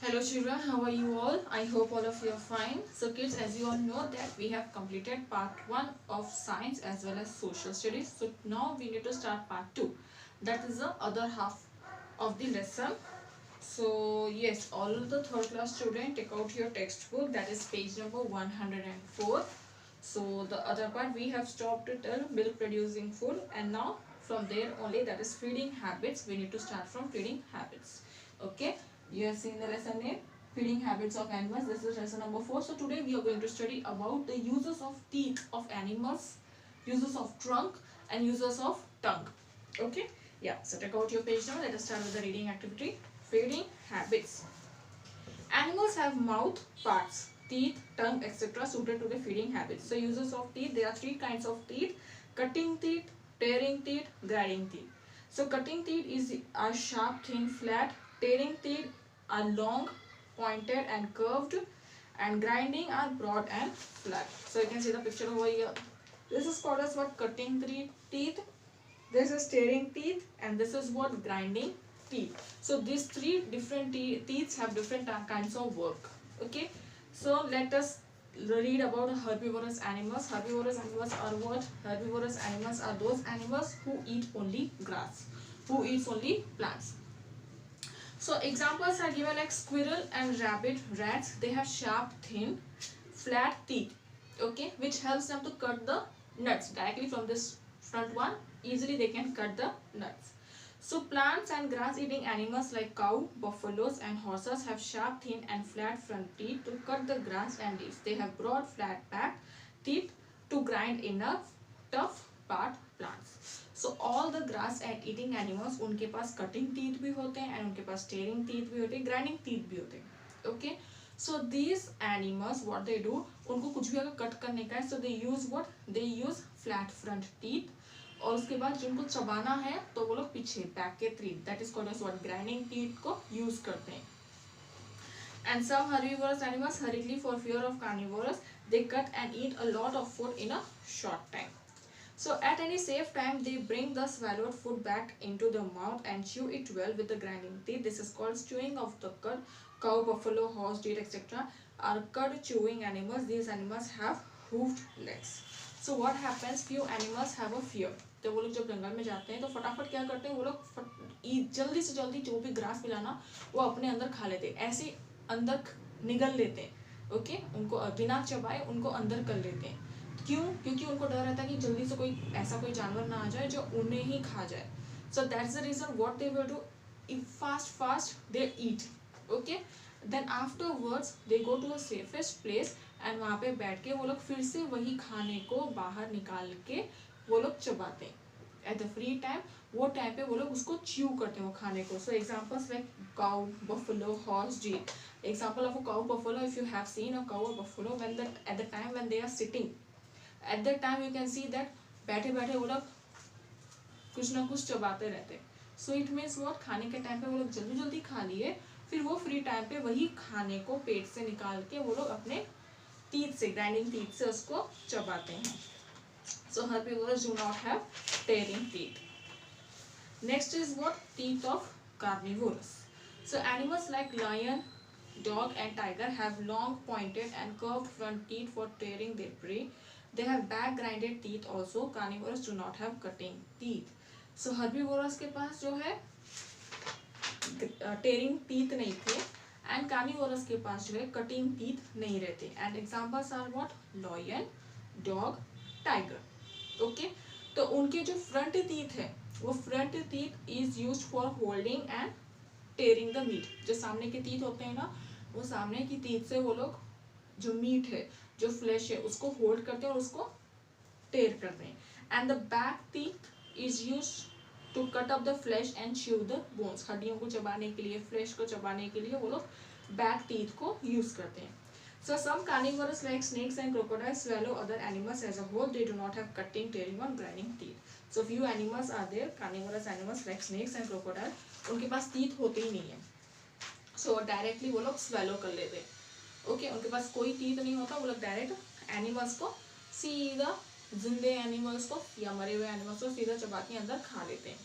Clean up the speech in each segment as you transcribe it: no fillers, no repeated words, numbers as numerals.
Hello children, how are you all? I hope all of you are fine. So kids, as you all know that we have completed part 1 of science as well as social studies. So now we need to start part 2. That is the other half of the lesson. So yes, all the third class students, take out your textbook, that is page number 104. So the other part we have stopped at milk producing food, and now from there only, that is feeding habits, we need to start from feeding habits. Okay, you have seen the lesson name, feeding habits of animals. This is lesson number 4. So today we are going to study about the uses of teeth of animals, uses of trunk, and uses of tongue. Okay, yeah, so take out your page now. Let us start with the reading activity. Feeding habits. Animals have mouth parts, teeth, tongue, etc. suited to the feeding habits. So uses of teeth, there are 3 kinds of teeth: cutting teeth, tearing teeth, grinding teeth. So cutting teeth are sharp, thin, flat. Tearing teeth are long, pointed and curved, and grinding are broad and flat. So you can see the picture over here. This is called as what? Cutting teeth. This is tearing teeth, and this is what? Grinding teeth. So these 3 different teeth have different kinds of work. Okay, so let us read about herbivorous animals. Herbivorous animals are what? Herbivorous animals are those animals who eat only grass, who eats only plants. So examples are given like squirrel and rabbit, rats. They have sharp, thin, flat teeth, okay, which helps them to cut the nuts directly from this front one. Easily they can cut the nuts. So plants and grass eating animals like cow, buffaloes and horses have sharp, thin and flat front teeth to cut the grass and leaves. They have broad, flat back teeth to grind in a tough part plants. So all the grass and eating animals, उनके पास cutting teeth भी होते हैं and उनके पास tearing teeth भी होते हैं, grinding teeth भी होते हैं. Okay, so these animals what they do, उनको कुछ भी अगर cut करने का है, so they use what? They use flat front teeth. और उसके बाद जिनको चबाना है तो वो लोग पीछे बैक के teeth, that is called as what? Grinding teeth को use करते हैं. And some herbivorous animals hurriedly for fear of carnivores, they cut and eat a lot of food in a short time. So at any safe time, they bring the swallowed food back into the mouth and chew it well with the grinding teeth. This is called chewing of the cud. Cow, buffalo, horse, deer, etc. are cud chewing animals. These animals have hoofed legs. So what happens? Few animals have a fear. तो वो लोग जब जंगल में जाते हैं तो फटाफट क्या करते हैं, वो लोग जल्दी से जल्दी जो भी ग्रास मिलाना वो अपने अंदर खा लेते हैं, ऐसे अंदर निगल लेते हैं. ओके, उनको बिना चबाए उनको अंदर कर लेते हैं. क्यों? क्योंकि उनको डर रहता है कि जल्दी से कोई ऐसा कोई जानवर ना आ जाए जो उन्हें ही खा जाए. So that's the reason what they will do, fast they eat. Okay, then afterwards they go to a safest place and वहाँ पे बैठ के वो लोग फिर से वही खाने को बाहर निकाल के वो लोग चबाते हैं. एट द फ्री टाइम, वो टाइम पे वो लोग उसको च्यू करते हैं वो खाने को. सो examples like cow, buffalo, horse, deer. Example of a cow, buffalo, if you have seen a cow or buffalo, at the time when they are sitting, at that time you can see that बैठे बैठे वो लोग कुछ ना कुछ चबाते रहते हैं. So it means what? खाने के टाइम पे वो लोग जल्दी जल्दी खा लिए, फिर वो फ्री टाइम पे वही खाने को पेट से निकाल के वो लोग अपने टीथ से, ग्राइंडिंग टीथ से उसको चबाते हैं. सो herbivores do not have tearing teeth. Next is what? Teeth of carnivores. So animals like lion, dog and tiger have long pointed and curved front teeth for tearing their prey. They have back grinded teeth also. Carnivores do not have cutting teeth. So herbivores के पास जो है tearing teeth नहीं थे and carnivores के पास जो है cutting teeth नहीं रहते. And examples are what? Lion, dog, tiger. Okay, तो उनके जो front teeth है वो front teeth is used for holding and tearing the meat. जो सामने के teeth होते हैं ना, वो सामने की टीथ से वो लोग जो मीट है, जो फ्लैश है, उसको होल्ड करते हैं और उसको टेयर करते हैं. And the back teeth is used to cut up the flesh and chew the bones. हड्डियों को चबाने के लिए, फ्लैश को चबाने के लिए वो लोग बैक टीथ को यूज करते हैं. So some carnivores like snakes and crocodiles swallow other animals as a whole. They do not have cutting, tearing or grinding teeth. So few animals are there, carnivorous animals like snakes and crocodile. उनके पास teeth होते ही नहीं है. सो directly वो लोग swallow कर लेते हैं. Okay, उनके पास कोई टीथ नहीं होता, वो लोग डायरेक्ट एनिमल्स को सीधा, जिंदे एनिमल्स को या मरे हुए एनिमल्स को सीधा चबा के अंदर खा लेते हैं.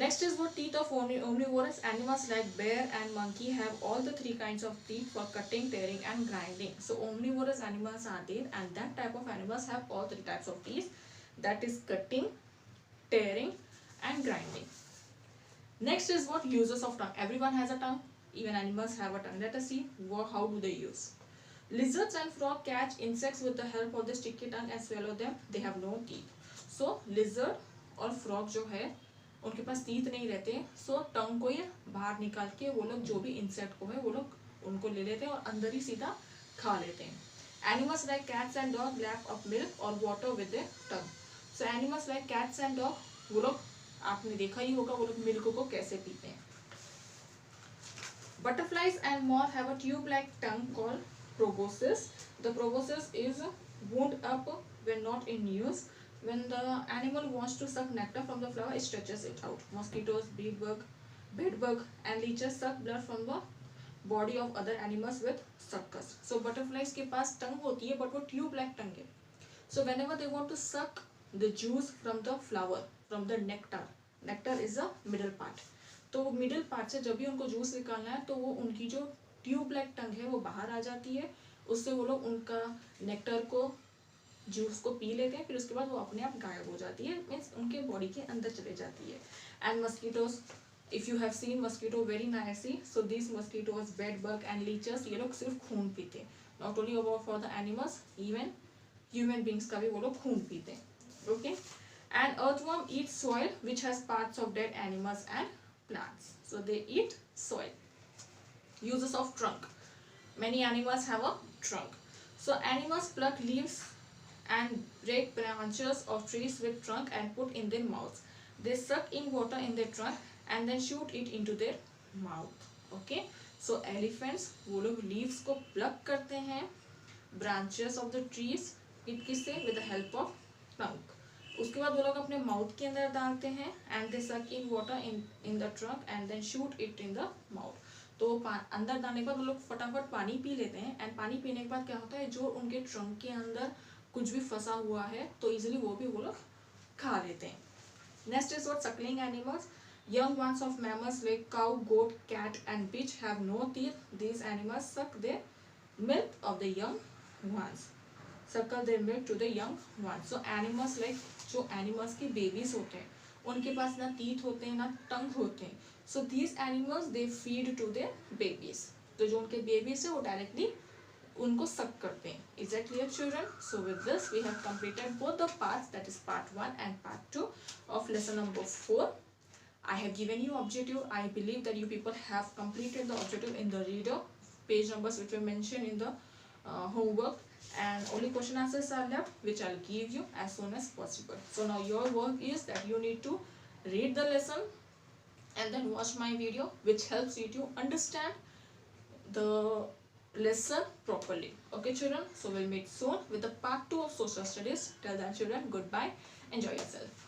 Next is what teeth of omnivorous animals like bear and monkey have all the three kinds of teeth for cutting, tearing and grinding. So omnivorous animals are there, and that type of animals have all three types of teeth, that is cutting, tearing and grinding. Next is what uses of tongue. Everyone has a tongue, even animals have a tongue. Let us see how do they use. Lizards and frogs catch insects with the help of the sticky tongue and swallow them. They have no teeth. So lizard और frog जो है उनके पास teeth नहीं रहते, so tongue को ये बाहर निकाल के वो लोग जो भी insect को है वो लोग उनको ले लेते हैं और अंदर ही सीधा खा लेते हैं. Animals like cats and dogs lap up milk or water with their tongue. So animals like cats and dogs, वो लोग आपने देखा ही होगा वो लोग मिल्क को कैसे पीते हैं. Butterflies and moths have a tube-like tongue called proboscis. The proboscis is wound up when not in use. When the animal wants to suck nectar from the flower, it stretches it out. Mosquitoes, bedbug and leeches suck blood from the body of other animals with suckers. So butterflies के पास tongue होती है, but वो tube-like tongue है. So whenever they want to suck the juice from the flower, from the nectar is the middle part. तो middle part से जब भी उनको जूस निकालना है तो वो उनकी जो ट्यूब लाइक टंग है वो बाहर आ जाती है, उससे वो लोग उनका नेक्टर को जूस को पी लेते हैं, फिर उसके बाद वो अपने आप गायब हो जाती है, मीन्स उनके बॉडी के अंदर चले जाती है. And mosquitoes, if you have seen mosquito very nicely, so this mosquitoes, bed bug and leeches, ये लोग सिर्फ खून पीते हैं. Not only about for the animals, even human beings का भी वो लोग खून पीते हैं. Okay. And earthworm eat soil which has parts of dead animals and plants. So they eat soil. Uses of trunk. Many animals have a trunk. So animals pluck leaves and break branches of trees with trunk and put in their mouths. They suck in water in their trunk and then shoot it into their mouth. Okay. So elephants वो लोग leaves को pluck करते हैं branches of the trees, किससे? With the help of trunk. उसके बाद वो लोग अपने माउथ के अंदर डालते हैं and they suck in water in the trunk and then shoot it in the mouth. तो अंदर डालने के बाद वो लोग फटाफट पानी पी लेते हैं, एंड पानी पीने के बाद क्या होता है, जो उनके ट्रंक के अंदर कुछ भी फंसा हुआ है तो इजीली वो लोग खा लेते हैं. Next is what suckling animals. Young ones of mammals like cow, goat, cat and bitch have no teeth. These animals suck the milk of the young ones. Suckle their milk to the young ones. So animals like जो animals के babies होते हैं उनके पास ना teeth होते हैं ना tongue होते हैं. So these animals they feed to their babies. तो जो उनके बेबीज है वो डायरेक्टली उनको सक करते हैं. Is that clear children? So with this we have completed both the parts, that is part 1 and part 2 of lesson number 4. I have given you objective. I believe that you people have completed the objective in the reader, page numbers which were mentioned in the homework, and only question answers are left which I'll give you as soon as possible. So now your work is that you need to read the lesson and then watch my video, which helps you to understand the lesson properly. Okay children, so we'll meet soon with the part 2 of social studies. Till then children, goodbye, enjoy yourself.